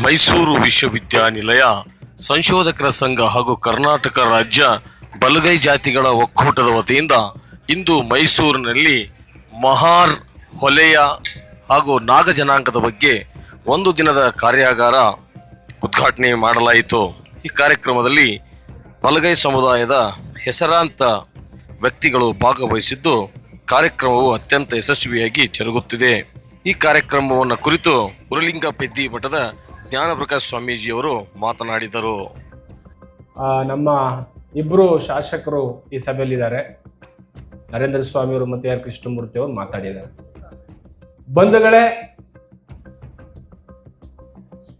ಮೈಸೂರು ವಿಶ್ವವಿದ್ಯಾನಿಲಯ ಸಂಶೋಧಕರ ಸಂಘ ಹಾಗೂ ಕರ್ನಾಟಕ ರಾಜ್ಯ ಬಲಗೈ ಜಾತಿಗಳ ಒಕ್ಕೂಟದ ವತಿಯಿಂದ ಇಂದು ಮೈಸೂರಿನಲ್ಲಿ ಮಹಾರ್, ಹೊಲೆಯ ಹಾಗೂ ನಾಗ ಜನಾಂಗದ ಬಗ್ಗೆ ಒಂದು ದಿನದ ಕಾರ್ಯಾಗಾರ ಉದ್ಘಾಟನೆ ಮಾಡಲಾಯಿತು. ಈ ಕಾರ್ಯಕ್ರಮದಲ್ಲಿ ಬಲಗೈ ಸಮುದಾಯದ ಹೆಸರಾಂತ ವ್ಯಕ್ತಿಗಳು ಭಾಗವಹಿಸಿದ್ದು ಕಾರ್ಯಕ್ರಮವು ಅತ್ಯಂತ ಯಶಸ್ವಿಯಾಗಿ ಜರುಗುತ್ತಿದೆ. ಈ ಕಾರ್ಯಕ್ರಮವನ್ನು ಕುರಿತು ಉರುಲಿಂಗಪೆದ್ದಿ ಮಠದ ಜ್ಞಾನಪ್ರಕಾಶ್ ಸ್ವಾಮೀಜಿಯವರು ಮಾತನಾಡಿದರು. ನಮ್ಮ ಇಬ್ಬರು ಶಾಸಕರು ಈ ಸಭೆಯಲ್ಲಿದ್ದಾರೆ. ನರೇಂದ್ರ ಸ್ವಾಮಿಯವರು ಮತ್ತು ಆರ್ ಕೃಷ್ಣಮೂರ್ತಿ ಅವರು ಮಾತಾಡಿದ್ದಾರೆ. ಬಂಧುಗಳೇ,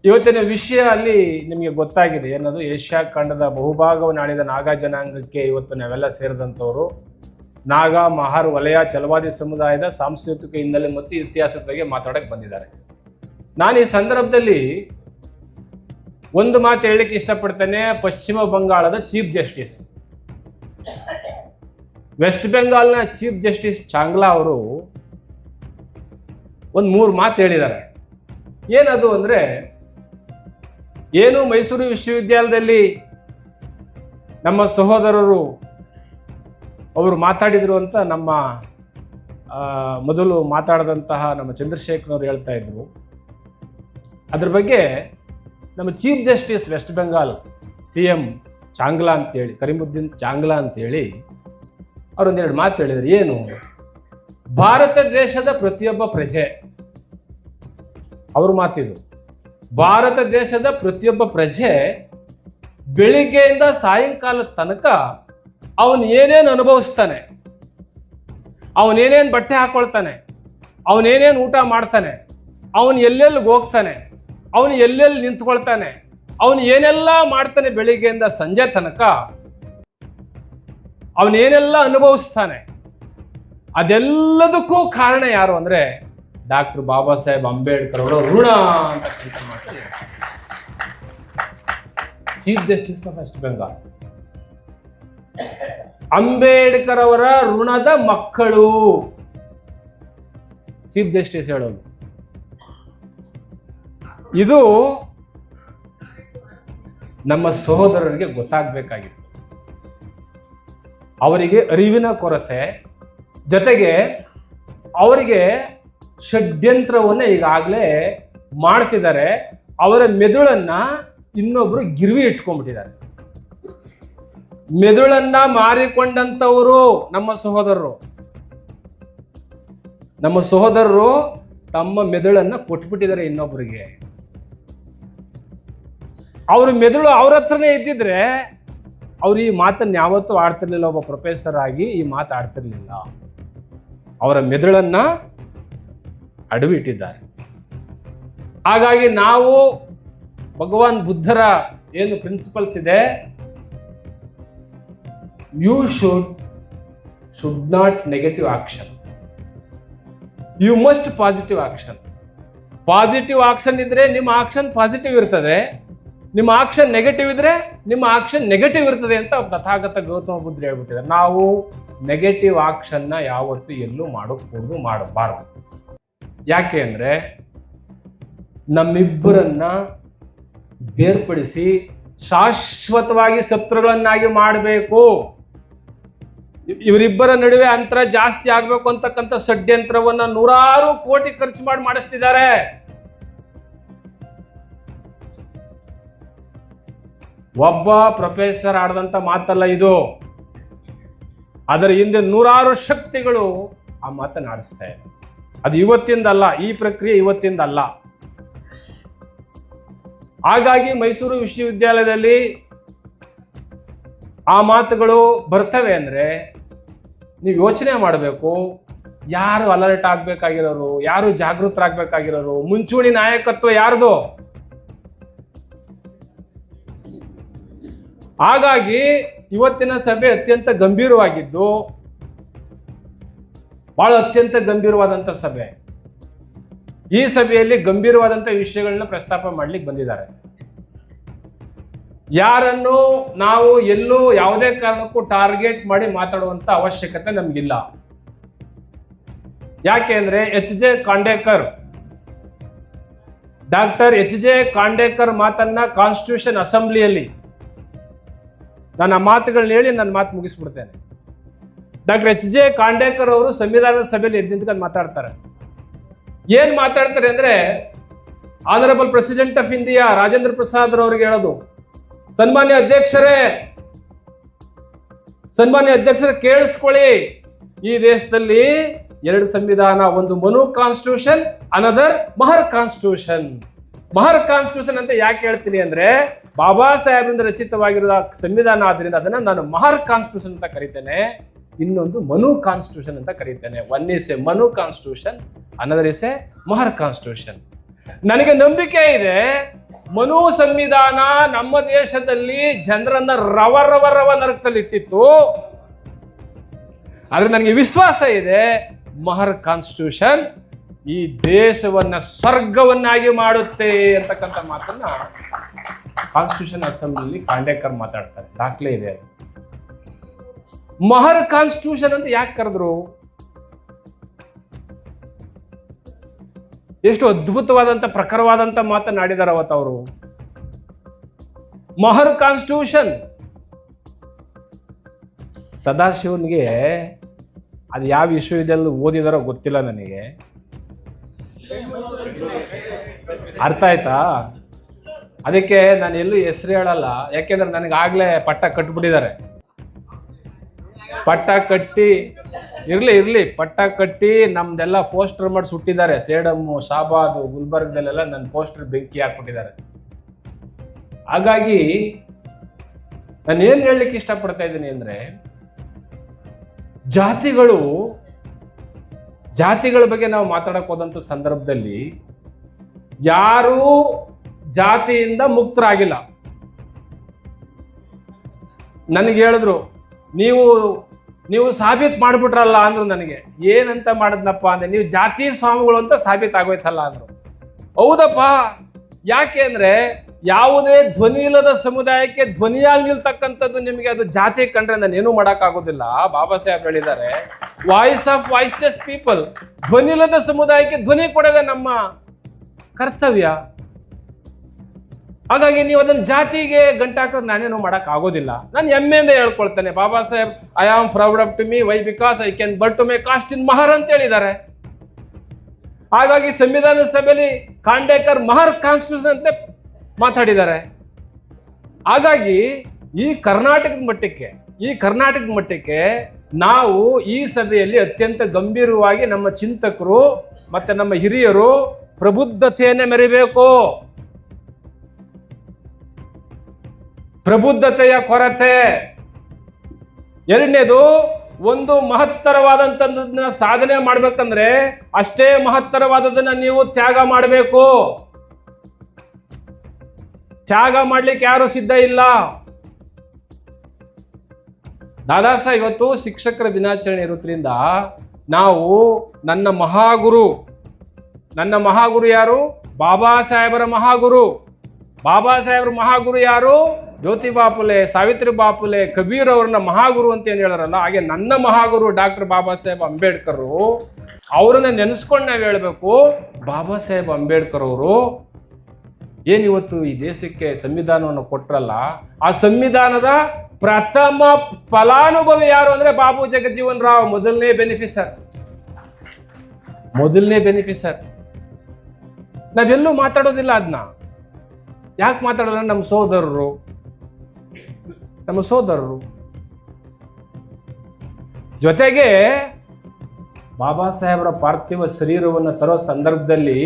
ಇವತ್ತಿನ ವಿಷಯ ಅಲ್ಲಿ ನಿಮಗೆ ಗೊತ್ತಾಗಿದೆ ಏನದು. ಏಷ್ಯಾ ಖಂಡದ ಬಹುಭಾಗವನ್ನು ಆಳಿದ ನಾಗಾ ಜನಾಂಗಕ್ಕೆ ಇವತ್ತು ನಾವೆಲ್ಲ ಸೇರಿದಂಥವರು ನಾಗ, ಮಹಾರ್, ವಲಯ, ಛಲವಾದಿ ಸಮುದಾಯದ ಸಾಂಸ್ಕೃತಿಕ ಹಿನ್ನೆಲೆ ಮತ್ತು ಇತಿಹಾಸದ ಬಗ್ಗೆ ಮಾತಾಡಕ್ಕೆ ಬಂದಿದ್ದಾರೆ. ನಾನು ಈ ಸಂದರ್ಭದಲ್ಲಿ ಒಂದು ಮಾತು ಹೇಳಲಿಕ್ಕೆ ಇಷ್ಟಪಡ್ತೇನೆ. ಪಶ್ಚಿಮ ಬಂಗಾಳದ ಚೀಫ್ ಜಸ್ಟಿಸ್, ವೆಸ್ಟ್ ಬೆಂಗಾಲ್ನ ಚೀಫ್ ಜಸ್ಟಿಸ್ ಚಾಂಗ್ಲಾ ಅವರು ಒಂದು 3 ಮಾತು ಹೇಳಿದ್ದಾರೆ. ಏನದು ಅಂದರೆ, ಏನು ಮೈಸೂರು ವಿಶ್ವವಿದ್ಯಾಲಯದಲ್ಲಿ ನಮ್ಮ ಸಹೋದರರು ಅವರು ಮಾತಾಡಿದರು ಅಂತ ನಮ್ಮ ಮೊದಲು ಮಾತಾಡಿದಂತಹ ನಮ್ಮ ಚಂದ್ರಶೇಖರ್ ಅವರು ಹೇಳ್ತಾ ಇದ್ರು. ಅದ್ರ ಬಗ್ಗೆ ನಮ್ಮ chief justice west Bengal CM Chagla ಅಂತೇಳಿ, ಕರೀಮುದ್ದೀನ್ ಚಾಂಗ್ಲಾ ಅಂತೇಳಿ ಅವರೊಂದೆರಡು ಮಾತು ಹೇಳಿದ್ರು. ಏನು, ಭಾರತ ದೇಶದ ಪ್ರತಿಯೊಬ್ಬ ಪ್ರಜೆ, ಅವ್ರ ಮಾತಿದು, ಭಾರತ ದೇಶದ ಪ್ರತಿಯೊಬ್ಬ ಪ್ರಜೆ ಬೆಳಿಗ್ಗೆಯಿಂದ ಸಾಯಂಕಾಲದ ತನಕ ಅವನು ಏನೇನು ಅನುಭವಿಸ್ತಾನೆ, ಅವನೇನೇನು ಬಟ್ಟೆ ಹಾಕೊಳ್ತಾನೆ, ಅವನೇನೇನು ಊಟ ಮಾಡ್ತಾನೆ, ಅವನು ಎಲ್ಲೆಲ್ಲಿಗೆ ಹೋಗ್ತಾನೆ, ಅವನು ಎಲ್ಲೆಲ್ಲಿ ನಿಂತ್ಕೊಳ್ತಾನೆ, ಅವನು ಏನೆಲ್ಲ ಮಾಡ್ತಾನೆ ಬೆಳಿಗ್ಗೆಯಿಂದ ಸಂಜೆ ತನಕ, ಅವನೇನೆಲ್ಲ ಅನುಭವಿಸ್ತಾನೆ, ಅದೆಲ್ಲದಕ್ಕೂ ಕಾರಣ ಯಾರು ಅಂದರೆ ಡಾಕ್ಟರ್ ಬಾಬಾ ಸಾಹೇಬ್ ಅಂಬೇಡ್ಕರ್ ಅವರ ಋಣ ಅಂತ ಮಾತಾಡಿ chief justice of west Bengal. Ambedkar ಅವರ ಋಣದ ಮಕ್ಕಳು ಚೀಫ್ ಜಸ್ಟಿಸ್ ಹೇಳೋದು. ಇದು ನಮ್ಮ ಸಹೋದರರಿಗೆ ಗೊತ್ತಾಗಬೇಕಾಗಿತ್ತು. ಅವರಿಗೆ ಅರಿವಿನ ಕೊರತೆ, ಜೊತೆಗೆ ಅವರಿಗೆ ಷಡ್ಯಂತ್ರವನ್ನು ಈಗಾಗಲೇ ಮಾಡ್ತಿದ್ದಾರೆ. ಅವರ ಮೆದುಳನ್ನ ಇನ್ನೊಬ್ರು ಗಿರ್ವಿ ಇಟ್ಕೊಂಡ್ಬಿಟ್ಟಿದ್ದಾರೆ. ಮೆದುಳನ್ನ ಮಾರಿಕೊಂಡಂಥವರು ನಮ್ಮ ಸಹೋದರರು ತಮ್ಮ ಮೆದುಳನ್ನ ಕೊಟ್ಬಿಟ್ಟಿದ್ದಾರೆ ಇನ್ನೊಬ್ಬರಿಗೆ. ಅವ್ರ ಮೆದುಳು ಅವ್ರ ಹತ್ರನೇ ಇದ್ದಿದ್ರೆ ಅವ್ರು ಈ ಮಾತನ್ನು ಯಾವತ್ತೂ ಆಡ್ತಿರ್ಲಿಲ್ಲ. ಒಬ್ಬ ಪ್ರೊಫೆಸರ್ ಆಗಿ ಈ ಮಾತು ಆಡ್ತಿರ್ಲಿಲ್ಲ. ಅವರ ಮೆದುಳನ್ನ ಅಡವಿಟ್ಟಿದ್ದಾರೆ. ಹಾಗಾಗಿ ನಾವು ಭಗವಾನ್ ಬುದ್ಧರ ಏನು ಪ್ರಿನ್ಸಿಪಲ್ಸ್ ಇದೆ, you should not negative action, you must positive action. Positive action ಇದ್ರೆ ನಿಮ್ಮ ಆಕ್ಷನ್ ಪಾಸಿಟಿವ್ ಇರ್ತದೆ, ನಿಮ್ಮ ಆಕ್ಷನ್ ನೆಗೆಟಿವ್ ಇದ್ರೆ ನಿಮ್ಮ ಆಕ್ಷನ್ ನೆಗೆಟಿವ್ ಇರ್ತದೆ ಅಂತ ತಥಾಗತ ಗೌತಮ ಬುದ್ಧ ಹೇಳ್ಬಿಟ್ಟಿದ್ದಾರೆ. ನಾವು ನೆಗೆಟಿವ್ ಆಕ್ಷನ್ನ ಯಾವತ್ತೂ ಎಲ್ಲೂ ಮಾಡಬಾರದು. ಯಾಕೆ ಅಂದರೆ ನಮ್ಮಿಬ್ಬರನ್ನ ಬೇರ್ಪಡಿಸಿ ಶಾಶ್ವತವಾಗಿ ಶತ್ರುಗಳನ್ನಾಗಿ ಮಾಡಬೇಕು, ಇವರಿಬ್ಬರ ನಡುವೆ ಅಂತರ ಜಾಸ್ತಿ ಆಗಬೇಕು ಅಂತಕ್ಕಂಥ ಷಡ್ಯಂತ್ರವನ್ನ 100 ಕೋಟಿ ಖರ್ಚು ಮಾಡಿಸ್ತಿದ್ದಾರೆ. ಒಬ್ಬ ಪ್ರೊಫೆಸರ್ ಆಡದಂತ ಮಾತಲ್ಲ ಇದು. ಅದರ ಹಿಂದೆ 100 ಶಕ್ತಿಗಳು ಆ ಮಾತನ್ನು ಆಡಿಸ್ತಾ ಇದೆ. ಅದು ಇವತ್ತಿಂದಲ್ಲ, ಈ ಪ್ರಕ್ರಿಯೆ ಇವತ್ತಿಂದಲ್ಲ. ಹಾಗಾಗಿ ಮೈಸೂರು ವಿಶ್ವವಿದ್ಯಾಲಯದಲ್ಲಿ ಆ ಮಾತುಗಳು ಬರ್ತವೆ ಅಂದರೆ ನೀವು ಯೋಚನೆ ಮಾಡಬೇಕು. ಯಾರು ಅಲರ್ಟ್ ಆಗಬೇಕಾಗಿರೋರು, ಯಾರು ಜಾಗೃತರಾಗಬೇಕಾಗಿರೋರು, ಮುಂಚೂಣಿ ನಾಯಕತ್ವ ಯಾರ್ದು? ಹಾಗಾಗಿ ಇವತ್ತಿನ ಸಭೆ ಅತ್ಯಂತ ಗಂಭೀರವಾಗಿದ್ದು, ಬಹಳ ಅತ್ಯಂತ ಗಂಭೀರವಾದಂಥ ಸಭೆ. ಈ ಸಭೆಯಲ್ಲಿ ಗಂಭೀರವಾದಂಥ ವಿಷಯಗಳನ್ನ ಪ್ರಸ್ತಾಪ ಮಾಡ್ಲಿಕ್ಕೆ ಬಂದಿದ್ದಾರೆ. ಯಾರನ್ನು ನಾವು ಎಲ್ಲೂ ಯಾವುದೇ ಕಾರಣಕ್ಕೂ ಟಾರ್ಗೆಟ್ ಮಾಡಿ ಮಾತಾಡುವಂಥ ಅವಶ್ಯಕತೆ ನಮಗಿಲ್ಲ. ಯಾಕೆ ಅಂದರೆ HJ ಖಾಂಡೇಕರ್ ಡಾಕ್ಟರ್ ಎಚ್.ಜೆ. ಖಾಂಡೇಕರ್ ಮಾತನ್ನ ಕಾನ್ಸ್ಟಿಟ್ಯೂಷನ್ ಅಸೆಂಬ್ಲಿಯಲ್ಲಿ, ನಾನು ಆ ಮಾತುಗಳನ್ನ ಹೇಳಿ ನನ್ನ ಮಾತು ಮುಗಿಸ್ಬಿಡ್ತೇನೆ. ಡಾಕ್ಟರ್ ಎಚ್.ಜೆ. ಖಾಂಡೇಕರ್ ಅವರು ಸಂವಿಧಾನದ ಸಭೆಯಲ್ಲಿ ಎದ್ದು ನಿಂತ್ಕೊಂಡು ಮಾತಾಡ್ತಾರೆ. ಏನ್ ಮಾತಾಡ್ತಾರೆ ಅಂದ್ರೆ, honourable president of India Rajendra Prasad ಅವರಿಗೆ ಹೇಳೋದು, ಸನ್ಮಾನ್ಯ ಅಧ್ಯಕ್ಷರೇ ಕೇಳಿಸ್ಕೊಳ್ಳಿ, ಈ ದೇಶದಲ್ಲಿ 2 ಸಂವಿಧಾನ, ಒಂದು Manu constitution, another Mahar constitution. Mahar constitution ಅಂತ ಯಾಕೆ ಹೇಳ್ತೀನಿ ಅಂದ್ರೆ, ಬಾಬಾ ಸಾಹೇಬ್ರಿಂದ ರಚಿತವಾಗಿರುವ ಸಂವಿಧಾನ ಆದ್ರಿಂದ ಅದನ್ನ ನಾನು ಮಹರ್ ಕಾನ್ಸ್ಟಿಟ್ಯೂಷನ್ ಅಂತ ಕರಿತೇನೆ, ಇನ್ನೊಂದು ಮನು ಕಾನ್ಸ್ಟಿಟ್ಯೂಷನ್ ಅಂತ ಕರೀತೇನೆ. One is a Manu constitution, another is a Mahar constitution. ನನಗೆ ನಂಬಿಕೆ ಇದೆ, ಮನು ಸಂವಿಧಾನ ನಮ್ಮ ದೇಶದಲ್ಲಿ ಜನರನ್ನ ರವ ನರಕದಲ್ಲಿ ಇಟ್ಟಿತ್ತು. ಆದ್ರೆ ನನಗೆ ವಿಶ್ವಾಸ ಇದೆ, ಮಹರ್ ಕಾನ್ಸ್ಟಿಟ್ಯೂಷನ್ ಈ ದೇಶವನ್ನ ಸ್ವರ್ಗವನ್ನಾಗಿ ಮಾಡುತ್ತೆ ಅಂತಕ್ಕಂಥ ಮಾತನ್ನ ಕಾನ್ಸ್ಟಿಟ್ಯೂಷನ್ ಅಸೆಂಬ್ಲಿಯಲ್ಲಿ ಖಾಂಡೇಕರ್ ಮಾತಾಡ್ತಾರೆ. ದಾಖಲೆ ಇದೆ. ಮಹರ್ ಕಾನ್ಸ್ಟಿಟ್ಯೂಷನ್ ಅಂತ ಯಾಕೆ ಕರೆದ್ರು? ಎಷ್ಟು ಅದ್ಭುತವಾದಂತ ಪ್ರಖರವಾದಂತ ಮಾತನಾಡಿದಾರೆ ಅವತ್ತು ಅವರು. ಮಹರ್ ಕಾನ್ಸ್ಟಿಟ್ಯೂಷನ್. ಸದಾಶಿವನ್ಗೆ ಅದು ಯಾವ ವಿಶ್ವವಿದ್ಯಾಲಯದಲ್ಲಿ ಓದಿದಾರೋ ಗೊತ್ತಿಲ್ಲ ನನಗೆ, ಅರ್ಥ ಆಯ್ತಾ? ಅದಕ್ಕೆ ನಾನು ಎಲ್ಲೂ ಹೆಸರು ಹೇಳಲ್ಲ, ಯಾಕೆಂದ್ರೆ ನನಗಾಗ್ಲೇ ಪಟ್ಟ ಕಟ್ಬಿಟ್ಟಿದ್ದಾರೆ. ಪಟ್ಟ ಕಟ್ಟಿ ನಮ್ದೆಲ್ಲ ಪೋಸ್ಟರ್ ಮಾಡಿ ಸುಟ್ಟಿದ್ದಾರೆ. ಸೇಡಮ್ಮು, ಶಾಬಾದು, ಗುಲ್ಬರ್ಗದಲ್ಲೆಲ್ಲ ನನ್ನ ಪೋಸ್ಟರ್ ಬೆಂಕಿ ಹಾಕ್ಬಿಟ್ಟಿದ್ದಾರೆ. ಹಾಗಾಗಿ ನಾನು ಏನ್ ಹೇಳಲಿಕ್ಕೆ ಇಷ್ಟಪಡ್ತಾ ಇದ್ದೀನಿ ಅಂದ್ರೆ, ಜಾತಿಗಳ ಬಗ್ಗೆ ನಾವು ಮಾತಾಡಕ್ ಹೋದಂತ ಸಂದರ್ಭದಲ್ಲಿ ಯಾರೂ ಜಾತಿಯಿಂದ ಮುಕ್ತರಾಗಿಲ್ಲ. ನನಗೆ ಹೇಳಿದ್ರು, ನೀವು ಸಾಬೀತ್ ಮಾಡ್ಬಿಟ್ರಲ್ಲ ಅಂದ್ರು. ನನಗೆ ಏನಂತ ಮಾಡಿದ್ನಪ್ಪ ಅಂದ್ರೆ, ನೀವು ಜಾತಿ ಸ್ವಾಮಿಗಳು ಅಂತ ಸಾಬೀತಾಗೋಯ್ತಲ್ಲ ಅಂದ್ರು. ಹೌದಪ್ಪ, ಯಾಕೆ ಅಂದ್ರೆ ಯಾವುದೇ ಧ್ವನಿ ಇಲ್ಲದ ಸಮುದಾಯಕ್ಕೆ ಧ್ವನಿಯಾಗಿ ನಿಲ್ತಕ್ಕಂಥದ್ದು ನಿಮಗೆ ಅದು ಜಾತಿ ಕಂಡ್ರೆ ನಾನು ಏನೂ ಮಾಡೋಕ್ಕಾಗೋದಿಲ್ಲ. ಬಾಬಾ ಸಾಹೇಬ್ ಹೇಳಿದ್ದಾರೆ, ವಾಯ್ಸ್ ಆಫ್ ವಾಯ್ಸ್ಲೆಸ್ ಪೀಪಲ್. ಧ್ವನಿ ಇಲ್ಲದ ಸಮುದಾಯಕ್ಕೆ ಧ್ವನಿ ಕೊಡೋದೇ ನಮ್ಮ ಕರ್ತವ್ಯ. ಹಾಗಾಗಿ ನೀವು ಅದನ್ನ ಜಾತಿಗೆ ಗಂಟಾಕೋದು ನಾನೇನು ಮಾಡಕ್ ಆಗೋದಿಲ್ಲ. ನಾನು ಹೆಮ್ಮೆಯಿಂದ ಹೇಳ್ಕೊಳ್ತೇನೆ, Baba Saheb I am proud of to me why because I can but to my caste in Mahar ಅಂತ ಹೇಳಿದ್ದಾರೆ. ಹಾಗಾಗಿ ಸಂವಿಧಾನ ಸಭೆಯಲ್ಲಿ ಖಾಂಡೇಕರ್ ಮಹರ್ ಕಾನ್ಸ್ಟಿಟ್ಯೂಷನ್ ಅಂತ ಮಾತಾಡಿದ್ದಾರೆ. ಹಾಗಾಗಿ ಈ ಕರ್ನಾಟಕದ ಮಟ್ಟಕ್ಕೆ ನಾವು ಈ ಸಭೆಯಲ್ಲಿ ಅತ್ಯಂತ ಗಂಭೀರವಾಗಿ ನಮ್ಮ ಚಿಂತಕರು ಮತ್ತೆ ನಮ್ಮ ಹಿರಿಯರು ಪ್ರಬುದ್ಧತೆಯನ್ನೇ ಮೆರಿಬೇಕು. ಪ್ರಬುದ್ಧತೆಯ ಕೊರತೆ. ಎರಡನೇದು, ಒಂದು ಮಹತ್ತರವಾದಂಥದ್ದನ್ನ ಸಾಧನೆ ಮಾಡ್ಬೇಕಂದ್ರೆ ಅಷ್ಟೇ ಮಹತ್ತರವಾದದನ್ನ ನೀವು ತ್ಯಾಗ ಮಾಡಬೇಕು. ತ್ಯಾಗ ಮಾಡ್ಲಿಕ್ಕೆ ಯಾರು ಸಿದ್ಧ ಇಲ್ಲ. ದಾದಾ ಸಾಹೇಬ್ ಇವತ್ತು ಶಿಕ್ಷಕರ ದಿನಾಚರಣೆ ಇರೋದ್ರಿಂದ ನಾವು ನನ್ನ ಮಹಾಗುರು ಯಾರು? ಬಾಬಾ ಸಾಹೇಬರ ಮಹಾಗುರು. ಬಾಬಾ ಸಾಹೇಬ್ರ ಮಹಾಗುರು ಯಾರು? ಜ್ಯೋತಿಬಾ ಫುಲೆ, ಸಾವಿತ್ರಿ ಬಾಪುಲೆ, ಕಬೀರ್ ಅವ್ರನ್ನ ಮಹಾಗುರು ಅಂತ ಏನು ಹೇಳಾರಲ್ಲ, ಹಾಗೆ ನನ್ನ ಮಹಾಗುರು ಡಾಕ್ಟರ್ ಬಾಬಾ ಸಾಹೇಬ್ ಅಂಬೇಡ್ಕರ್, ಅವರನ್ನ ನೆನೆಸ್ಕೊಂಡು ನಾವು ಹೇಳ್ಬೇಕು, ಬಾಬಾ ಸಾಹೇಬ್ ಅಂಬೇಡ್ಕರ್ ಅವರು ಏನಿವತ್ತು ಈ ದೇಶಕ್ಕೆ ಸಂವಿಧಾನವನ್ನು ಕೊಟ್ರಲ್ಲ, ಆ ಸಂವಿಧಾನದ ಪ್ರಥಮ ಫಲಾನುಭವಿ ಯಾರು ಅಂದ್ರೆ ಬಾಬು ಜಗಜೀವನ್ ರಾವ್. ಮೊದಲನೇ ಬೆನಿಫಿಷರ್. ನಾವೆಲ್ಲೂ ಮಾತಾಡೋದಿಲ್ಲ ಅದನ್ನ. ಯಾಕೆ ಮಾತಾಡೋಲ್ಲ? ನಮ್ಮ ಸೋದರರು ಜೊತೆಗೆ ಬಾಬಾ ಸಾಹೇಬರ ಪಾರ್ಥಿವ ಶರೀರವನ್ನು ತರೋ ಸಂದರ್ಭದಲ್ಲಿ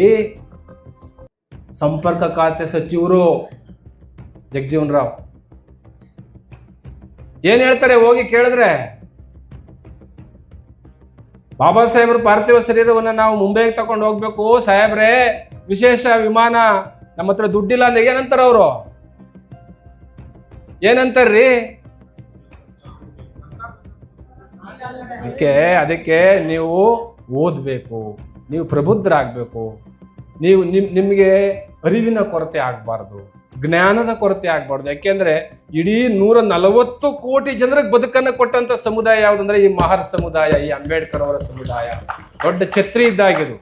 ಸಂಪರ್ಕ ಖಾತೆ ಸಚಿವರು ಜಗಜೀವನ್ ರಾವ್ ಏನ್ ಹೇಳ್ತಾರೆ? ಹೋಗಿ ಕೇಳಿದ್ರೆ, ಬಾಬಾ ಸಾಹೇಬ್ರ ಪಾರ್ಥಿವ ಶರೀರವನ್ನು ನಾವು ಮುಂಬೈಗೆ ತಕೊಂಡು ಹೋಗ್ಬೇಕು ಸಾಹೇಬ್ರೆ, ವಿಶೇಷ ವಿಮಾನ, ನಮ್ಮ ಹತ್ರ ದುಡ್ಡಿಲ್ಲ ಅಂದ್ರೆ ಏನಂತಾರ ಅವರು? ಏನಂತಾರ್ರಿ? ಅದಕ್ಕೆ ನೀವು ಓದಬೇಕು, ನೀವು ಪ್ರಬುದ್ಧರಾಗಬೇಕು, ನಿಮಗೆ ಅರಿವಿನ ಕೊರತೆ ಆಗಬಾರ್ದು, ಜ್ಞಾನದ ಕೊರತೆ ಆಗಬಾರ್ದು. ಯಾಕೆಂದ್ರೆ ಇಡೀ 140 ಕೋಟಿ ಜನರಿಗೆ ಬದುಕನ್ನ ಕೊಟ್ಟಂತ ಸಮುದಾಯ ಯಾವುದಂದ್ರೆ ಈ ಮಹರ್ ಸಮುದಾಯ, ಈ ಅಂಬೇಡ್ಕರ್ ಅವರ ಸಮುದಾಯ. ದೊಡ್ಡ ಛತ್ರಿ ಇದ್ದಾಗಿದು.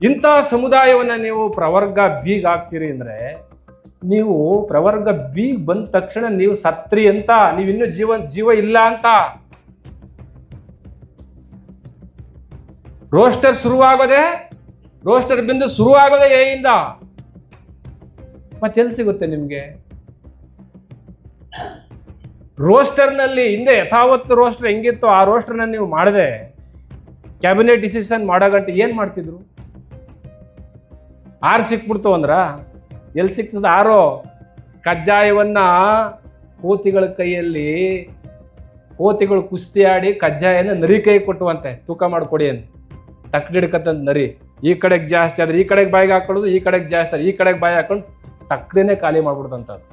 ಇಂಥ ಸಮುದಾಯವನ್ನು ನೀವು ಪ್ರವರ್ಗ ಬಿಗ್ ಆಗ್ತೀರಿ ಅಂದರೆ, ನೀವು ಪ್ರವರ್ಗ ಬಿಗ್ ಬಂದ ತಕ್ಷಣ ನೀವು ಸತ್ರಿ ಅಂತ, ನೀವಿನ್ನೂ ಜೀವ ಇಲ್ಲ ಅಂತ. ರೋಸ್ಟರ್ ಬಿಂದು ಶುರುವಾಗೋದೇ ಎಯಿಂದ. ಮತ್ತೆಲ್ಲಿ ಸಿಗುತ್ತೆ ನಿಮಗೆ? ರೋಸ್ಟರ್ನಲ್ಲಿ ಹಿಂದೆ ಯಥಾವತ್ತು ರೋಸ್ಟರ್ ಹೆಂಗಿತ್ತು ಆ ರೋಸ್ಟರ್ನ ನೀವು ಮಾಡದೆ ಕ್ಯಾಬಿನೆಟ್ ಡಿಸಿಷನ್ ಮಾಡೋ ಗಂಟೆ ಏನು ಮಾಡ್ತಿದ್ರು? 6 ಸಿಕ್ಬಿಡ್ತು ಅಂದ್ರ? ಎಲ್ಲಿ ಸಿಕ್ತದ 6? ಕಜ್ಜಾಯವನ್ನ ಕೋತಿಗಳ ಕೈಯಲ್ಲಿ, ಕೋತಿಗಳು ಕುಸ್ತಿ ಆಡಿ ಕಜ್ಜಾಯನ ನರಿ ಕೈ ಕೊಟ್ಟುವಂತೆ, ತೂಕ ಮಾಡಿಕೊಡಿ ಅಂತ ತಕ್ಕಡಿಡ್ಕತ್ತಂತ ನರಿ. ಈ ಕಡೆಗೆ ಜಾಸ್ತಿ ಆದ್ರೆ ಈ ಕಡೆಗೆ ಬಾಯಿಗೆ ಹಾಕೊಳ್ಳೋದು, ಈ ಕಡೆಗೆ ಜಾಸ್ತಿ ಆದ್ರೆ ಈ ಕಡೆಗೆ ಬಾಯಿ ಹಾಕೊಂಡು ತಕ್ಕಡಿನೇ ಖಾಲಿ ಮಾಡ್ಬಿಡ್ತಂಥದ್ದು.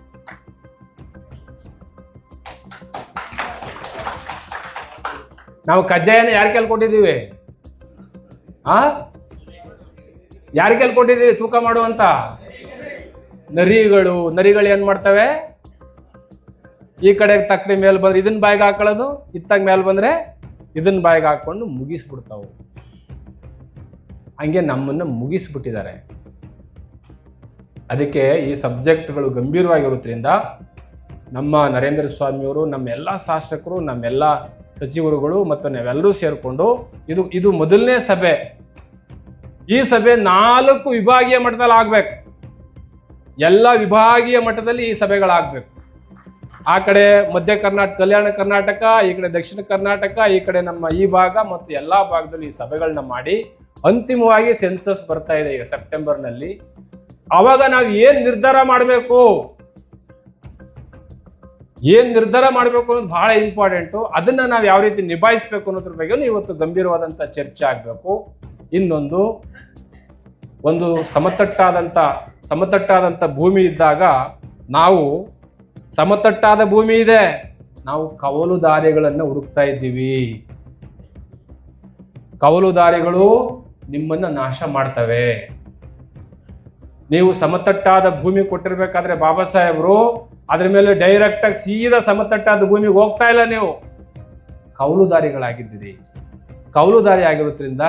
ನಾವು ಕಜ್ಜಾಯನ ಯಾರ ಕೈಲಿ ಕೊಟ್ಟಿದ್ದೀವಿ? ಯಾರ ಕೈಲಿ ಕೊಟ್ಟಿದ್ದೀವಿ ತೂಕ ಮಾಡುವಂತ? ನರಿಗಳು ಏನ್ ಮಾಡ್ತವೆ? ಈ ಕಡೆಗೆ ತಕ್ಕಡಿ ಮೇಲೆ ಬಂದ್ರೆ ಇದನ್ನ ಬಾಯಿಗೆ ಹಾಕೊಳ್ಳೋದು, ಇತ್ತಾಗ ಮೇಲೆ ಬಂದ್ರೆ ಇದನ್ನ ಬಾಯಿಗೆ ಹಾಕೊಂಡು ಮುಗಿಸ್ಬಿಡ್ತಾವು. ಹಂಗೆ ನಮ್ಮನ್ನು ಮುಗಿಸ್ಬಿಟ್ಟಿದ್ದಾರೆ. ಅದಕ್ಕೆ ಈ ಸಬ್ಜೆಕ್ಟ್ಗಳು ಗಂಭೀರವಾಗಿರೋದ್ರಿಂದ ನಮ್ಮ ನರೇಂದ್ರ ಸ್ವಾಮಿಯವರು, ನಮ್ಮೆಲ್ಲ ಶಾಸಕರು, ನಮ್ಮೆಲ್ಲ ಸಚಿವರುಗಳು ಮತ್ತು ನಾವೆಲ್ಲರೂ ಸೇರಿಕೊಂಡು ಇದು ಮೊದಲನೇ ಸಭೆ. ಈ ಸಭೆ 4 ವಿಭಾಗೀಯ ಮಟ್ಟದಲ್ಲಿ ಆಗ್ಬೇಕು. ಎಲ್ಲ ವಿಭಾಗೀಯ ಮಟ್ಟದಲ್ಲಿ ಈ ಸಭೆಗಳಾಗಬೇಕು. ಆ ಕಡೆ ಮಧ್ಯ ಕರ್ನಾಟಕ, ಕಲ್ಯಾಣ ಕರ್ನಾಟಕ, ಈ ಕಡೆ ದಕ್ಷಿಣ ಕರ್ನಾಟಕ, ಈ ಕಡೆ ನಮ್ಮ ಈ ಭಾಗ ಮತ್ತು ಎಲ್ಲ ಭಾಗದಲ್ಲಿ ಈ ಸಭೆಗಳನ್ನ ಮಾಡಿ ಅಂತಿಮವಾಗಿ ಸೆನ್ಸಸ್ ಬರ್ತಾ ಇದೆ ಈಗ ಸೆಪ್ಟೆಂಬರ್ನಲ್ಲಿ. ಅವಾಗ ನಾವು ಏನ್ ನಿರ್ಧಾರ ಮಾಡಬೇಕು ಅನ್ನೋದು ಬಹಳ ಇಂಪಾರ್ಟೆಂಟು. ಅದನ್ನ ನಾವು ಯಾವ ರೀತಿ ನಿಭಾಯಿಸಬೇಕು ಅನ್ನೋದ್ರ ಬಗ್ಗೆ ಇವತ್ತು ಗಂಭೀರವಾದಂಥ ಚರ್ಚೆ ಆಗಬೇಕು. ಇನ್ನೊಂದು, ಒಂದು ಸಮತಟ್ಟಾದಂಥ ಭೂಮಿ ಇದ್ದಾಗ, ನಾವು ಸಮತಟ್ಟಾದ ಭೂಮಿ ಇದೆ, ನಾವು ಕವಲು ದಾರಿಗಳನ್ನು ಹುಡುಕ್ತಾ ಇದ್ದೀವಿ. ಕವಲು ದಾರಿಗಳು ನಿಮ್ಮನ್ನ ನಾಶ ಮಾಡ್ತವೆ. ನೀವು ಸಮತಟ್ಟಾದ ಭೂಮಿ ಕೊಟ್ಟಿರ್ಬೇಕಾದ್ರೆ ಬಾಬಾ ಸಾಹೇಬರು ಅದ್ರ ಮೇಲೆ ಡೈರೆಕ್ಟ್ ಆಗಿ ಸೀದಾ ಸಮತಟ್ಟಾದ ಭೂಮಿಗೆ ಹೋಗ್ತಾ ಇಲ್ಲ. ನೀವು ಕವಲು ದಾರಿಗಳಾಗಿದ್ದೀರಿ. ಕವಲು ದಾರಿ ಆಗಿರೋದ್ರಿಂದ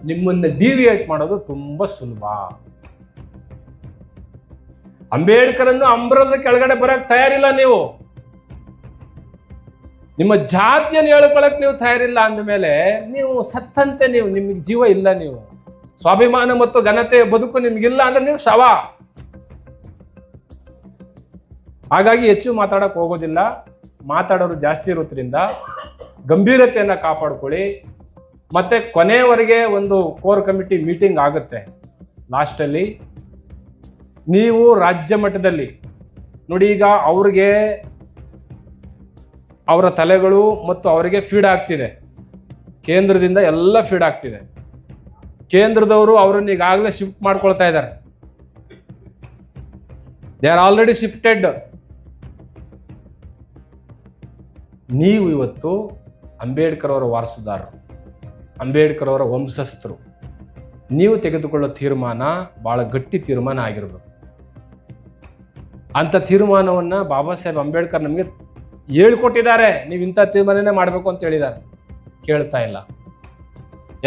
ನಿಮ್ಮನ್ನ ಡಿವಿಯೇಟ್ ಮಾಡೋದು ತುಂಬಾ ಸುಲಭ. ಅಂಬೇಡ್ಕರನ್ನು ಅಂಬರದ ಕೆಳಗಡೆ ಬರಕ್ ತಯಾರಿಲ್ಲ ನೀವು. ನಿಮ್ಮ ಜಾತಿಯನ್ನು ಹೇಳ್ಕೊಳಕ್ ನೀವು ತಯಾರಿಲ್ಲ ಅಂದಮೇಲೆ ನೀವು ಸತ್ತಂತೆ, ನಿಮಗೆ ಜೀವ ಇಲ್ಲ. ನೀವು ಸ್ವಾಭಿಮಾನ ಮತ್ತು ಘನತೆ ಬದುಕು ನಿಮ್ಗಿಲ್ಲ ಅಂದ್ರೆ ನೀವು ಶವ. ಹಾಗಾಗಿ ಹೆಚ್ಚು ಮಾತಾಡಕ್ ಹೋಗೋದಿಲ್ಲ. ಮಾತಾಡೋರು ಜಾಸ್ತಿ ಇರೋದ್ರಿಂದ ಗಂಭೀರತೆಯನ್ನ ಕಾಪಾಡ್ಕೊಳ್ಳಿ. ಮತ್ತೆ ಕೊನೆಯವರೆಗೆ ಒಂದು ಕೋರ್ ಕಮಿಟಿ ಮೀಟಿಂಗ್ ಆಗುತ್ತೆ ಲಾಸ್ಟಲ್ಲಿ. ನೀವು ರಾಜ್ಯ ಮಟ್ಟದಲ್ಲಿ ನೋಡಿ, ಈಗ ಅವ್ರಿಗೆ ಅವರ ತಲೆಗಳು ಮತ್ತು ಅವರಿಗೆ ಫೀಡ್ ಆಗ್ತಿದೆ. ಕೇಂದ್ರದಿಂದ ಎಲ್ಲ ಫೀಡ್ ಆಗ್ತಿದೆ. ಕೇಂದ್ರದವರು ಅವರನ್ನು ಈಗಾಗಲೇ ಶಿಫ್ಟ್ ಮಾಡ್ಕೊಳ್ತಾ ಇದ್ದಾರೆ. They are already shifted. ನೀವು ಇವತ್ತು ಅಂಬೇಡ್ಕರ್ ಅವರ ವಾರಸುದಾರರು, ಅಂಬೇಡ್ಕರ್ ಅವರ ವಂಶಸ್ಥರು. ನೀವು ತೆಗೆದುಕೊಳ್ಳೋ ತೀರ್ಮಾನ ಬಹಳ ಗಟ್ಟಿ ತೀರ್ಮಾನ ಆಗಿರಬೇಕು. ಅಂಥ ತೀರ್ಮಾನವನ್ನ ಬಾಬಾ ಸಾಹೇಬ್ ಅಂಬೇಡ್ಕರ್ ನಮಗೆ ಹೇಳ್ಕೊಟ್ಟಿದ್ದಾರೆ. ನೀವು ಇಂಥ ತೀರ್ಮಾನನೇ ಮಾಡಬೇಕು ಅಂತ ಹೇಳಿದ್ದಾರೆ. ಕೇಳ್ತಾ ಇಲ್ಲ.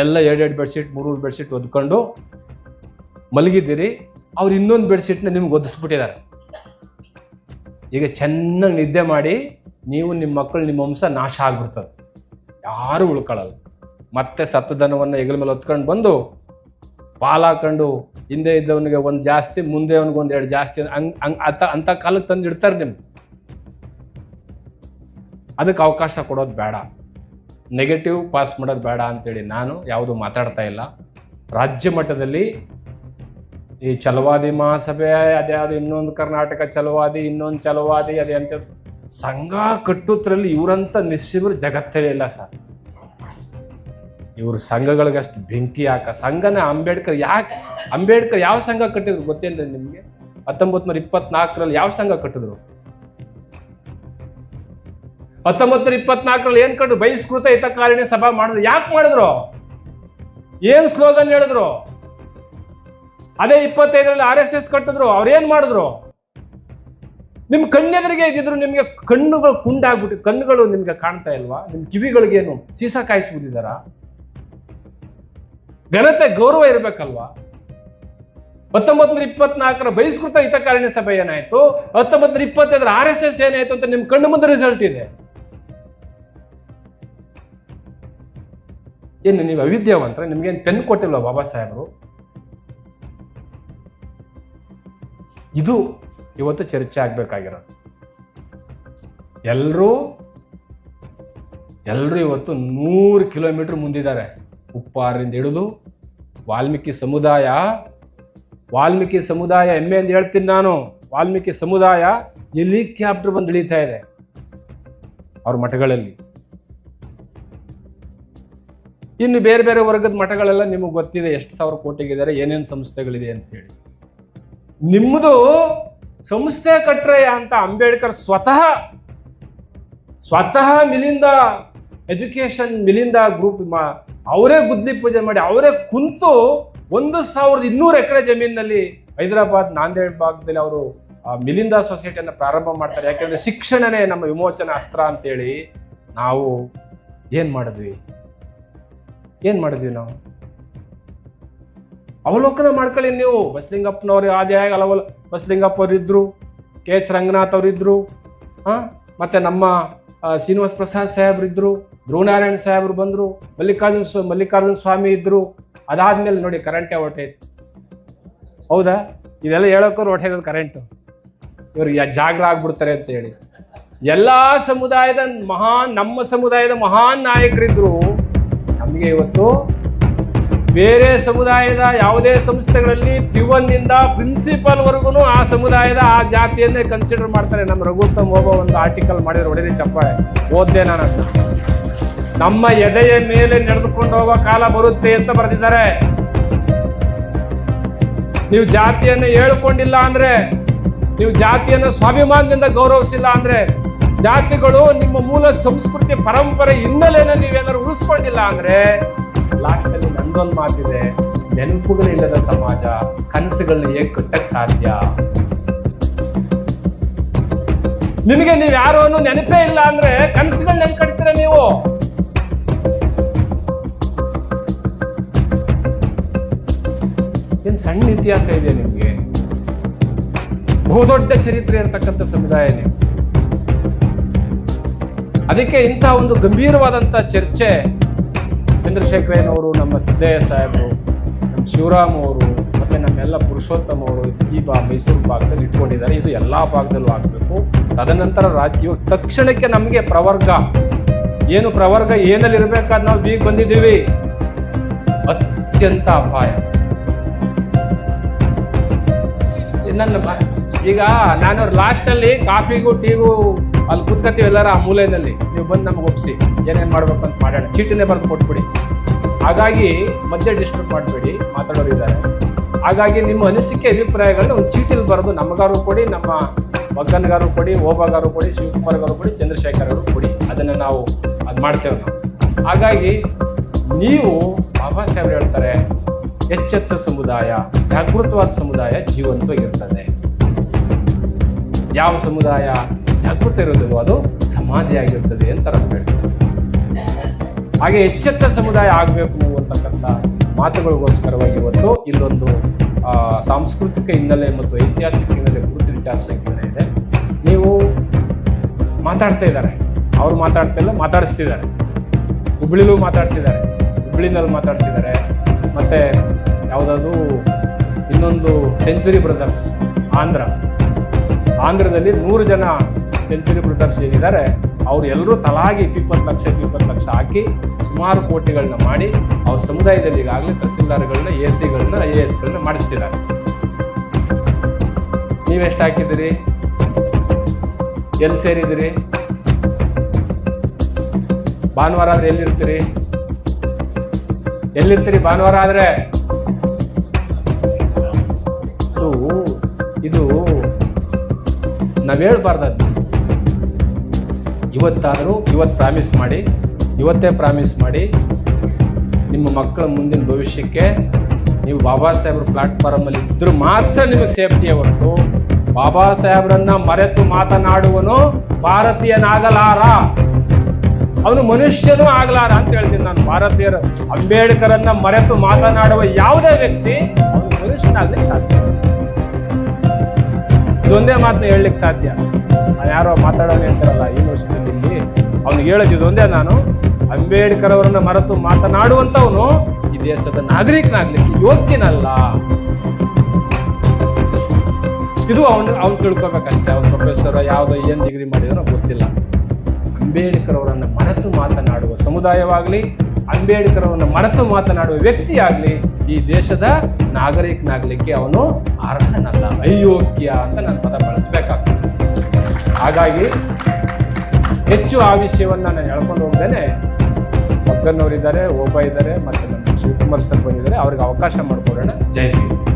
ಎಲ್ಲ 2 ಬೆಡ್ಶೀಟ್ 3 ಬೆಡ್ಶೀಟ್ ಒದ್ಕೊಂಡು ಮಲಗಿದ್ದೀರಿ. ಅವ್ರು ಇನ್ನೊಂದು ಬೆಡ್ಶೀಟ್ನ ನಿಮ್ಗೆ ಒದಿಸ್ಬಿಟ್ಟಿದ್ದಾರೆ. ಈಗ ಚೆನ್ನಾಗಿ ನಿದ್ದೆ ಮಾಡಿ ನೀವು, ನಿಮ್ಮ ಮಕ್ಕಳು, ನಿಮ್ಮ ವಂಶ ನಾಶ ಆಗ್ಬಿಡ್ತದೆ. ಯಾರು ಉಳ್ಕೊಳ್ಳಲ್ಲ. ಮತ್ತೆ ಸತ್ತದನವನ್ನು ಹೆಗಲ ಮೇಲೆ ಹೊತ್ಕೊಂಡು ಬಂದು ಪಾಲಾಕೊಂಡು ಹಿಂದೆ ಇದ್ದವನಿಗೆ ಒಂದು ಜಾಸ್ತಿ, ಮುಂದೆ ಅವನಿಗೆ 1-2 ಜಾಸ್ತಿ ಅಂತ ಕಾಲಕ್ಕೆ ತಂದು ಇಡ್ತಾರೆ. ನಿಮ್ಗೆ ಅದಕ್ಕೆ ಅವಕಾಶ ಕೊಡೋದು ಬೇಡ. ನೆಗೆಟಿವ್ ಪಾಸ್ ಮಾಡೋದು ಬೇಡ ಅಂತೇಳಿ ನಾನು ಯಾವುದು ಮಾತಾಡ್ತಾ ಇಲ್ಲ. ರಾಜ್ಯ ಮಟ್ಟದಲ್ಲಿ ಈ ಛಲವಾದಿ ಮಹಾಸಭೆ, ಅದ್ಯಾವುದು ಇನ್ನೊಂದು ಕರ್ನಾಟಕ ಛಲವಾದಿ, ಇನ್ನೊಂದು ಛಲವಾದಿ, ಅದೇ ಅಂತ ಸಂಘ ಕಟ್ಟುತ್ತರಲ್ಲಿ ಇವರಂತ ನಿಶ್ಚಿವರು ಜಗತ್ತೇ ಇಲ್ಲ ಸರ್. ಇವರು ಸಂಘಗಳಿಗಷ್ಟು ಬೆಂಕಿ ಹಾಕ ಸಂಘನ ಅಂಬೇಡ್ಕರ್ ಯಾವ ಸಂಘ ಕಟ್ಟಿದ್ರು ಗೊತ್ತೇನ್ರಿ ನಿಮಗೆ? 1924ರಲ್ಲಿ ಯಾವ ಸಂಘ ಕಟ್ಟಿದ್ರು? 1924ರಲ್ಲಿ ಏನ್ ಕಟ್ಟಿದ್ರು? ಬಹಿಷ್ಕೃತ ಹಿತಕಾರಿಣಿ ಸಭಾ ಮಾಡಿದ್ರು. ಯಾಕೆ ಮಾಡಿದ್ರು? ಏನ್ ಸ್ಲೋಗನ್ ಹೇಳಿದ್ರು? ಅದೇ 25ರಲ್ಲಿ RSS ಕಟ್ಟಿದ್ರು. ಅವ್ರೇನ್ ಮಾಡಿದ್ರು? ನಿಮ್ ಕಣ್ಣೆದುರಿಗೆ ಇದ್ದಿದ್ರು. ನಿಮ್ಗೆ ಕಣ್ಣುಗಳು ಕುಂಡಾಗ್ಬಿಟ್ಟು, ಕಣ್ಣುಗಳು ನಿಮ್ಗೆ ಕಾಣ್ತಾ ಇಲ್ವಾ? ನಿಮ್ ಕಿವಿಗಳಿಗೇನು ಸೀಸ ಕಾಯಿಸ್ಬಿಟ್ಟಿದಾರ? ಘನತೆ ಗೌರವ ಇರ್ಬೇಕಲ್ವಾ? 1924 ಬಹಿಷ್ಕೃತ ಹಿತಕಾರಿಣಿ ಸಭೆ ಏನಾಯ್ತು, 1925 RSS ಏನಾಯ್ತು ಅಂತ ನಿಮ್ ಕಣ್ಣು ಮುಂದೆ ರಿಸಲ್ಟ್ ಇದೆ. ಏನು ನೀವು ಅವಿದ್ಯಾವಂತರ? ನಿಮ್ಗೇನು ಪೆನ್ ಕೊಟ್ಟಿಲ್ವ ಬಾಬಾ ಸಾಹೇಬರು? ಇದು ಇವತ್ತು ಚರ್ಚೆ ಆಗ್ಬೇಕಾಗಿರೋದು. ಎಲ್ಲರೂ ಇವತ್ತು 100 ಕಿಲೋಮೀಟರ್ ಮುಂದಿದ್ದಾರೆ. ಉಪ್ಪಾರಿಂದ ಹಿಡಿದು ವಾಲ್ಮೀಕಿ ಸಮುದಾಯ ಹೆಮ್ಮೆ ಅಂತ ಹೇಳ್ತೀನಿ ನಾನು. ವಾಲ್ಮೀಕಿ ಸಮುದಾಯ ಹೆಲಿಕಾಪ್ಟರ್ ಬಂದು ಇಳಿತಾ ಇದೆ ಅವ್ರ ಮಠಗಳಲ್ಲಿ. ಇನ್ನು ಬೇರೆ ಬೇರೆ ವರ್ಗದ ಮಠಗಳೆಲ್ಲ ನಿಮಗೆ ಗೊತ್ತಿದೆ, ಎಷ್ಟು ಸಾವಿರ ಕೋಟಿಗಿದ್ದಾರೆ, ಏನೇನು ಸಂಸ್ಥೆಗಳಿದೆ ಅಂತ ಹೇಳಿ. ನಿಮ್ಮದು ಸಂಸ್ಥೆ ಕಟ್ರಯ್ಯ ಅಂತ ಅಂಬೇಡ್ಕರ್ ಸ್ವತಃ ಮಿಲಿಂದ ಎಜುಕೇಶನ್ ಮಿಲಿಂದ ಗ್ರೂಪ್ ಅವರೇ ಗುದ್ಲಿ ಪೂಜೆ ಮಾಡಿ ಅವರೇ ಕುಂತು 1200 ಎಕರೆ ಜಮೀನಿನಲ್ಲಿ ಹೈದರಾಬಾದ್ ನಾಂದೇಡ್ ಭಾಗದಲ್ಲಿ ಅವರು ಮಿಲಿಂದ ಸೊಸೈಟಿಯನ್ನು ಪ್ರಾರಂಭ ಮಾಡ್ತಾರೆ. ಯಾಕೆಂದ್ರೆ ಶಿಕ್ಷಣನೇ ನಮ್ಮ ವಿಮೋಚನಾ ಅಸ್ತ್ರ ಅಂತೇಳಿ ನಾವು ಏನ್ ಮಾಡಿದ್ವಿ ನಾವು? ಅವಲೋಕನ ಮಾಡ್ಕೊಳ್ಳಿ ನೀವು. ಬಸಲಿಂಗಪ್ಪನವ್ರು ಆದಿಯಾಗಿ ಬಸಲಿಂಗಪ್ಪ ಅವರಿದ್ರು, KH ರಂಗನಾಥ್ ಅವರಿದ್ರು, ಮತ್ತೆ ನಮ್ಮ ಶ್ರೀನಿವಾಸ ಪ್ರಸಾದ್ ಸಾಹೇಬ್ರಿದ್ರು, ಧ್ರುವನಾರಾಯಣ ಸಾಹೇಬ್ರು ಬಂದ್ರು, ಮಲ್ಲಿಕಾರ್ಜುನ ಸ್ವಾಮಿ ಇದ್ರು. ಅದಾದ್ಮೇಲೆ ನೋಡಿ ಕರೆಂಟೇ ಹೊಟ್ಟೈತೆ. ಹೌದಾ? ಇದೆಲ್ಲ ಹೇಳೋಕೋರು ಹೊಟ್ಟೆದ ಕರೆಂಟು. ಇವ್ರಿಗೆ ಜಾಗ್ರ ಆಗ್ಬಿಡ್ತಾರೆ ಅಂತ ಹೇಳಿ ಎಲ್ಲಾ ಸಮುದಾಯದ ನಮ್ಮ ಸಮುದಾಯದ ಮಹಾನ್ ನಾಯಕರಿದ್ರು. ನಮಗೆ ಇವತ್ತು ಬೇರೆ ಸಮುದಾಯದ ಯಾವುದೇ ಸಂಸ್ಥೆಗಳಲ್ಲಿ ಪ್ಯೂವನ್ನಿಂದ ಪ್ರಿನ್ಸಿಪಲ್ ವರ್ಗುನು ಆ ಸಮುದಾಯದ ಆ ಜಾತಿಯನ್ನೇ ಕನ್ಸಿಡರ್ ಮಾಡ್ತಾರೆ. ನಮ್ಮ ರಘುತ್ತಮ್ ಒಬ್ಬ ಒಂದು ಆರ್ಟಿಕಲ್ ಮಾಡಿದ್ರೆ ಹೊಡೆರಿ ಚಪ್ಪಾಳೆ ಓದ್ದೆ ನಾನು. ಅಷ್ಟು ನಮ್ಮ ಎದೆಯ ಮೇಲೆ ನಡೆದುಕೊಂಡು ಹೋಗೋ ಕಾಲ ಬರುತ್ತೆ ಅಂತ ಬರೆದಿದ್ದಾರೆ. ನೀವು ಜಾತಿಯನ್ನು ಹೇಳ್ಕೊಂಡಿಲ್ಲ ಅಂದ್ರೆ, ನೀವು ಜಾತಿಯನ್ನು ಸ್ವಾಭಿಮಾನದಿಂದ ಗೌರವಿಸಿಲ್ಲ ಅಂದ್ರೆ, ಜಾತಿಗಳು ನಿಮ್ಮ ಮೂಲ ಸಂಸ್ಕೃತಿ ಪರಂಪರೆ ಹಿನ್ನೆಲೆಯನ್ನು ನೀವೇನಾದ್ರು ಉಳಿಸ್ಕೊಂಡಿಲ್ಲ ಅಂದ್ರೆ, ಲಾಸ್ಟ್ ಅಲ್ಲಿ ನಂದೊಂದು ಮಾತಿದೆ, ನೆನಪುಗಳಿಲ್ಲದ ಸಮಾಜ ಕನಸುಗಳನ್ನ ಹೇಗೆ ಕಟ್ಟಕ್ ಸಾಧ್ಯ? ನಿಮಗೆ ನೀವು ಯಾರು ಅನ್ನೋ ನೆನಪೇ ಇಲ್ಲ ಅಂದ್ರೆ ಕನಸುಗಳು ನೆನ್ಪು ಕಟ್ತೀರ ನೀವು? ಏನ್ ಸಣ್ಣ ಇತಿಹಾಸ ಇದೆ ನಿಮ್ಗೆ? ಬಹುದೊಡ್ಡ ಚರಿತ್ರೆ ಇರತಕ್ಕಂಥ ಸಮುದಾಯ ನೀವು. ಅದಕ್ಕೆ ಇಂಥ ಒಂದು ಗಂಭೀರವಾದಂಥ ಚರ್ಚೆ ಚಂದ್ರಶೇಖರಯ್ಯನವರು, ನಮ್ಮ ಸಿದ್ದಯ್ಯ ಸಾಹೇಬರು, ನಮ್ಮ ಶಿವರಾಮ್ ಅವರು, ಮತ್ತೆ ನಮ್ಮೆಲ್ಲ ಪುರುಷೋತ್ತಮ ಅವರು ಈ ಮೈಸೂರು ಭಾಗದಲ್ಲಿ ಇಟ್ಕೊಂಡಿದ್ದಾರೆ. ಇದು ಎಲ್ಲಾ ಭಾಗದಲ್ಲೂ ಆಗಬೇಕು. ತದನಂತರ ರಾಜ್ಯ ತಕ್ಷಣಕ್ಕೆ ನಮಗೆ ಪ್ರವರ್ಗ ಏನಲ್ಲಿ ಇರಬೇಕಾದ್ ನಾವು ಬೀಗ ಬಂದಿದ್ದೀವಿ. ಅತ್ಯಂತ ಅಪಾಯ. ಈಗ ನಾನು ಲಾಸ್ಟ್ ಅಲ್ಲಿ ಕಾಫಿಗೂ ಟೀಗೂ ಅಲ್ಲಿ ಕುತ್ಕತೀವಿ ಎಲ್ಲರ ಆ ಮೂಲೆಯಲ್ಲಿ, ನೀವು ಬಂದು ನಮ್ಗೆ ಒಪ್ಪಿಸಿ ಏನೇನು ಮಾಡ್ಬೇಕು ಅಂತ ಮಾಡೋಣ. ಚೀಟಿನೇ ಬರೆದು ಕೊಟ್ಬಿಡಿ. ಹಾಗಾಗಿ ಮಧ್ಯೆ ಡಿಸ್ಟರ್ಬ್ ಮಾಡಬೇಡಿ, ಮಾತಾಡೋರಿದ್ದಾರೆ. ಹಾಗಾಗಿ ನಿಮ್ಮ ಅನಿಸಿಕೆ ಅಭಿಪ್ರಾಯಗಳನ್ನ ಒಂದು ಚೀಟಿಲಿ ಬರೆದು ನಮಗಾರು ಕೊಡಿ, ನಮ್ಮ ಮಗ್ಗನ್ಗಾರು ಕೊಡಿ, ಓಬಾಗಾರು ಕೊಡಿ, ಶಿವಕುಮಾರ್ಗಾರು ಕೊಡಿ, ಚಂದ್ರಶೇಖರ್ ಅವರು ಕೊಡಿ. ಅದನ್ನು ನಾವು ಅದು ಮಾಡ್ತೇವೆ ನಾವು. ಹಾಗಾಗಿ ನೀವು ಬಾಬಾ ಸಾಹೇಬ್ರು ಹೇಳ್ತಾರೆ, ಎಚ್ಚೆತ್ತ ಸಮುದಾಯ, ಜಾಗೃತವಾದ ಸಮುದಾಯ ಜೀವಂತವಾಗಿರ್ತದೆ. ಯಾವ ಸಮುದಾಯ ಜಾಗೃತ ಇರೋದಿಲ್ವೋ ಅದು ಸಮಾಧಿಯಾಗಿರ್ತದೆ ಅಂತ ಹೇಳ್ತಾರೆ. ಹಾಗೆ ಎಚ್ಚೆತ್ತ ಸಮುದಾಯ ಆಗಬೇಕು ಅಂತಕ್ಕಂಥ ಮಾತುಗಳಿಗೋಸ್ಕರವಾಗಿ ಇವತ್ತು ಇಲ್ಲೊಂದು ಸಾಂಸ್ಕೃತಿಕ ಹಿನ್ನೆಲೆ ಮತ್ತು ಐತಿಹಾಸಿಕ ಹಿನ್ನೆಲೆ ಕುರಿತು ವಿಚಾರ ಸಂಕಿರಣ ಇದೆ. ನೀವು ಮಾತಾಡ್ತಾ ಇದ್ದಾರೆ, ಅವ್ರು ಮಾತಾಡ್ತಿಲ್ಲ, ಮಾತಾಡಿಸ್ತಿದ್ದಾರೆ. ಹುಬ್ಳಿಲೂ ಮಾತಾಡ್ಸಿದ್ದಾರೆ, ಹುಬ್ಳಿನಲ್ಲಿ ಮಾತಾಡ್ಸಿದ್ದಾರೆ. ಮತ್ತೆ ಯಾವುದಾದ್ರು ಇನ್ನೊಂದು ಸೆಂಚುರಿ ಬ್ರದರ್ಸ್ ಆಂಧ್ರದಲ್ಲಿ 100 ಜನ ಸೆಂಚುರಿ ಬ್ರದರ್ಸ್ ಏನಿದ್ದಾರೆ ಅವ್ರು ಎಲ್ಲರೂ ತಲಾಗಿ 20 ಲಕ್ಷ ಹಾಕಿ ಸುಮಾರು ಕೋಟಿಗಳನ್ನ ಮಾಡಿ ಅವ್ರ ಸಮುದಾಯದಲ್ಲಿ ಈಗಾಗಲೇ ತಹಸೀಲ್ದಾರ್ಗಳನ್ನ, AC-ಗಳನ್ನ, IAS-ಗಳನ್ನ ಮಾಡಿಸ್ತಿದ್ದಾರೆ. ನೀವೆಷ್ಟು ಹಾಕಿದ್ದೀರಿ? ಎಲ್ಲಿ ಸೇರಿದಿರಿ? ಭಾನುವಾರ ಆದ್ರೆ ಎಲ್ಲಿರ್ತೀರಿ ಭಾನುವಾರ ಆದ್ರೆ? ಇದು ನಾವ್ ಹೇಳ್ಬಾರ್ದು. ಇವತ್ತೇ ಪ್ರಾಮಿಸ್ ಮಾಡಿ ನಿಮ್ಮ ಮಕ್ಕಳ ಮುಂದಿನ ಭವಿಷ್ಯಕ್ಕೆ ನೀವು ಬಾಬಾ ಸಾಹೇಬ್ರ ಪ್ಲಾಟ್ಫಾರ್ಮ್ ಅಲ್ಲಿ ಇದ್ರೂ ಮಾತ್ರ ನಿಮಗೆ ಸೇಫ್ಟಿಯ ಹೊರತು ಬಾಬಾ ಸಾಹೇಬ್ರನ್ನ ಮರೆತು ಮಾತನಾಡುವನು ಭಾರತೀಯನಾಗಲಾರ, ಅವನು ಮನುಷ್ಯನೂ ಆಗಲಾರ ಅಂತ ಹೇಳ್ತೀನಿ ನಾನು. ಭಾರತೀಯರು ಅಂಬೇಡ್ಕರನ್ನ ಮರೆತು ಮಾತನಾಡುವ ಯಾವುದೇ ವ್ಯಕ್ತಿ ಅವನು ಮನುಷ್ಯನಾಗ್ಲಿಕ್ಕೆ ಸಾಧ್ಯ. ಇದೊಂದೇ ಮಾತನ್ನ ಹೇಳಲಿಕ್ಕೆ ಸಾಧ್ಯ. ನಾನು ಯಾರೋ ಮಾತಾಡೋಣ ಅಂತಾರಲ್ಲ ಯೂನಿವರ್ಸಿಟಿಯಲ್ಲಿ, ಅವ್ನಿಗೆ ಹೇಳೋದು ಇದೊಂದೇ, ನಾನು ಅಂಬೇಡ್ಕರ್ ಅವರನ್ನ ಮರೆತು ಮಾತನಾಡುವಂತವನು ಈ ದೇಶದ ನಾಗರಿಕನಾಗ್ಲಿಕ್ಕೆ ಯೋಗ್ಯನಲ್ಲ. ಇದು ಅವ್ನು ತಿಳ್ಕೊಬೇಕಷ್ಟೇ. ಅವ್ನ ಪ್ರೊಫೆಸರ್ ಯಾವುದೋ ಏನ್ ಡಿಗ್ರಿ ಮಾಡಿದ್ರೋ ಗೊತ್ತಿಲ್ಲ. ಅಂಬೇಡ್ಕರ್ ಅವರನ್ನ ಮರೆತು ಮಾತನಾಡುವ ಸಮುದಾಯವಾಗ್ಲಿ, ಅಂಬೇಡ್ಕರ್ ಅವರನ್ನ ಮರೆತು ಮಾತನಾಡುವ ವ್ಯಕ್ತಿಯಾಗ್ಲಿ ಈ ದೇಶದ ನಾಗರಿಕನಾಗ್ಲಿಕ್ಕೆ ಅವನು ಅರ್ಹನಲ್ಲ, ಅಯೋಗ್ಯ ಅಂತ ನಾನು ಪದ ಬಳಸಬೇಕಾಗ್ತದೆ. ಹಾಗಾಗಿ ಹೆಚ್ಚು ಆ ವಿಷಯವನ್ನ ನಾನು ಹೇಳ್ಕೊಂಡು ಹೋಗ್ದೇನೆ, ಮಗ್ಗನ್ನವರಿದ್ದಾರೆ, ಓಬಾ ಇದ್ದಾರೆ, ಮತ್ತೆ ನಮ್ಮ ಶಿವಕುಮಾರ್ ಸರ್ ಬಂದಿದ್ದಾರೆ, ಅವ್ರಿಗೆ ಅವಕಾಶ ಮಾಡಿಕೊಡೋಣ. ಜೈ ಹಿಂದ್.